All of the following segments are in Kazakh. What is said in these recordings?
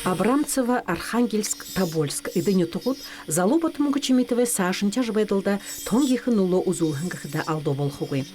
Абрамцева, Архангельск, Тобольск. Идыне тугут залобат мугачимитове сашынча жбедылда тонгихын уло узулхынгахда алдо болхугы.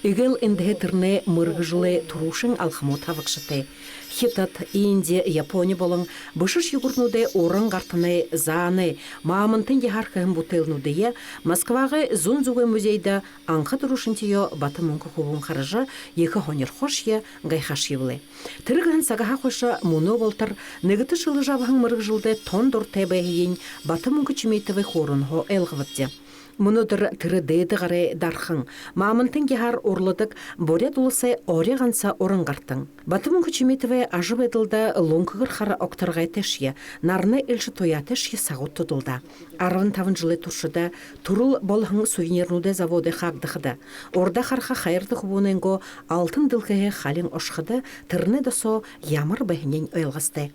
Игел эндгетерне мыргыжлы турушын алхамот хавакшыте. Хитат, Индия, Япония болың бышыш югурнуде орын гартыны заны маамынтын ехархын бутылнудее Москваға Зунзуге музейда анқы турушынтио баты мунку хубун харыжы екі хонер хошье гайхаш евлы. Тыргын сагаха хоша муно болтар негіті шылы жабығын мыргыжылды тон дұр тәбәйін баты мунку чимейтіві хорын хо элғывытте. Мұныдыр тірі дейді ғары дархың. Мамынтын кехар орлыдық борят ұлысы ореғанса орын ғартың. Батымын күчіметіве ажып еділді лоңқығыр қары оқтырғай тәшие, нарны елші тоя тәшие сағыт тұдылда. Арвын тавын жылы тұршыда тұрыл болғың сувенирнуде заводы қағдықыды. Орда қарға қайырды құбуыненго алтын дылғығы қалин ұшқыды, тірні досо ямыр бәхінен өйлғысты.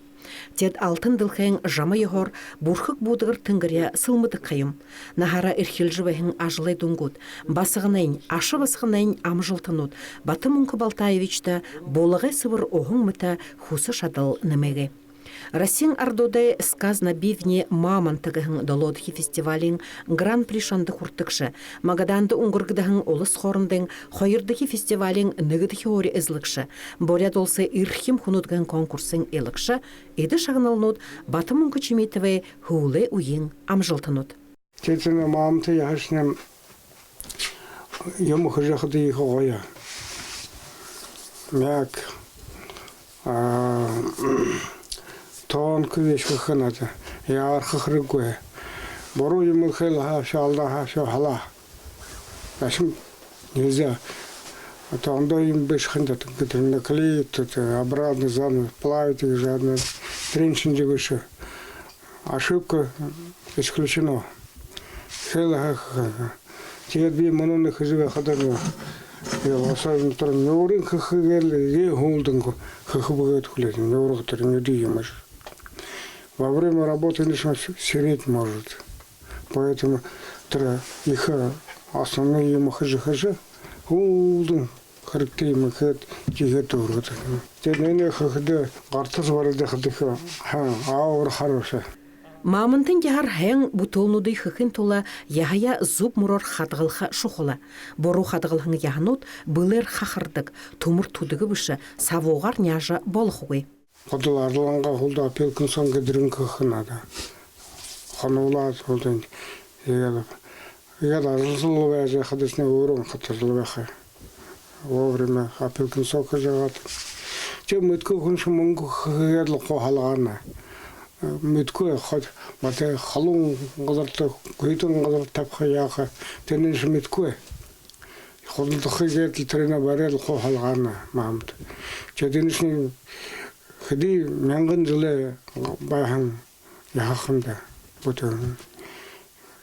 Тед алтын дылхен жама йохор бурхык будығыр тыңгыря сылмыды қайым. Нахара ирхилжі бәхін ажылай дунгут. Басығынайын, ашы басығынайын амжылтынут. Баты Мунку Балтаевичта болығы сывыр оғың мұта хусы шадыл німеге. Расин ардоде сказ на бивне мамантығын долодхи фестивалин гран-при шанды хуртықшы. Магаданды уңгыргыдығын олыс хорындың хойырдығы фестивалин нүгідхи ори ізлікші. Борят олсы ирхим хунудғын конкурсын елікші. Еді шағыналнуд Баты Мунку Чиметове хулы уйын амжылтынуд. Тетіні мамты яшынем емі хыжақыды егі қоя. Мәк Тон күвеш хынады. Яр хыргwe. Бору юмыл хел хавша алда хавша хала. Ашым нельзя. Тондо им беш хындат. Гытрында клеит, обратно заново плавить их жадно. Тренчин дегуша. Ошибка исключено. Хел хах. Тиет би манонных изыве хадарно. Особенно там неурин хахыгели, е гулдынку хахыбыгет хулет. Неурин хатар не диемаш. Во время работы лишь сереть может. Поэтому их основные ему хажи улдың характеримы хэт тигетуру. Тенене хахда гартыз варда хадыха ауыр хороша. Мамынтын кехар хэң бутолнуды хыхын тола яхая зуб мурор хадғылха шухола. Бору хадғылхың яхнут былыр хахырдық, тумыр тудығы бүші савоғар няжа болхуғы. Қадыл арланға қолда апелкін соңғы дірін қықынады. Қанулат қолдың егеліп. Егел арылсылы бәжі қадысына өрін қатырылы бәқі. О время апелкін соңғы жағады. Че мүткі күнші мұңғы қығелі қоғалғаны. Мүткі қад бәті қалың ғылырты, көйтін ғылырты тапқы яқы. Тенінші мүткі. Қолды қығелі түріне бәрел қоғалғаны мамды. Че денішінің Ходи мянган жылы байхан яхахында бутын.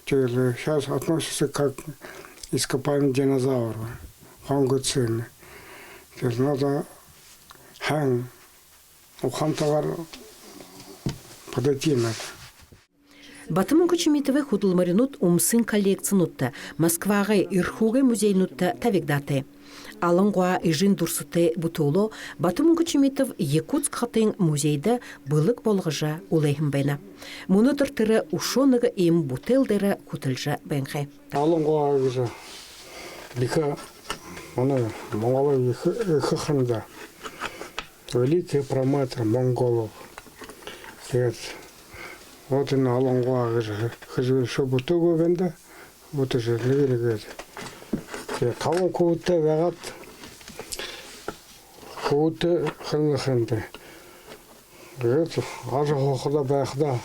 Сейчас относится как ископаемый динозавр. Хонгуцин. Надо хан ухантавар подойти надо. Баты Мунку Чиметове худылмаринут умсын коллекциянутта, Москваға ирхуге музейнутта тавигдаты. Алыңға ижин дұрсыты бұтулы Баты Мунку Чиметов Якутск хатын музейді бұлық болғыжа улайхын бәйна. Мұны тұртыры ұшоныға ем бұтылдыры күтілжі бәңхе. Алыңға ағызы біка мұны Монголы екі қында великий проматор монголов. Вот и на Алангуа хожу, что буту говенда, вот уже не верю. Кого кого-то вегат, кого-то хренахенте. Говорит, аж хода бахда,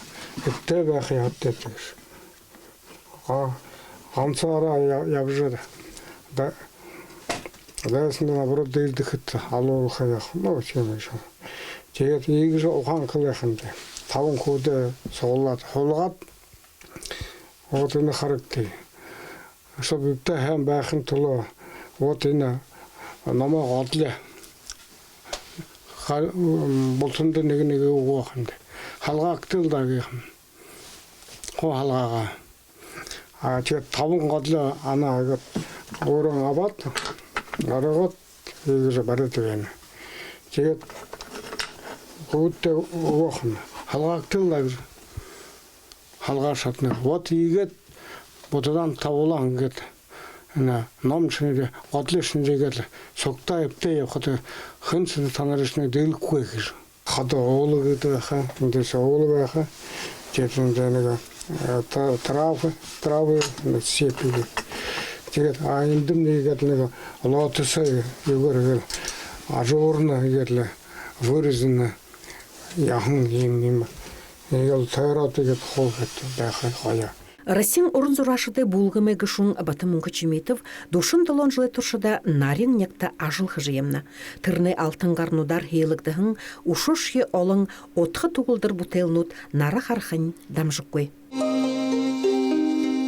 это бахи оттетешь. Ансара я уже да, если наоборот дырдыхт, алло хаях, ну чем еще. Теперь их же ухан калехенте. Тавын көді соғылады, қолғат, отыны қарықты. Сол бүпті әм бәқін тұлы, отыны намақ атылы. Бұлтынды неге оғынды. Халға ақтылда кеғім. Қо халғаға. Тавын қатылы ана орын абат, арығат, егізі бәрі түгені. куутте уохна. Халгактылар. Халга шатны. Вот игет ботадан тавулан гет. На номчине отличный гет. Сокта епте хата хынсын танарышны дел куегиш. Хада оолу гет ха, десе оолу ха. Жетенденега травы сепили. Тэгээд айндым нэгэд нэг лотосой югэр ажуурна гэрлэ вырезна яхан юм ягэл тойроод тэгээд хоогт байхын хаяа. Расин орын зурашыды булгымы гышун Батымун Кочеметов душын толон жылы туршыда нарин некта ажыл хыжыемна. Тырны алтын гарнудар хейлыгдыхын ушушхи олың отхы тугылдыр бутелнут нара хархын дамжыққой.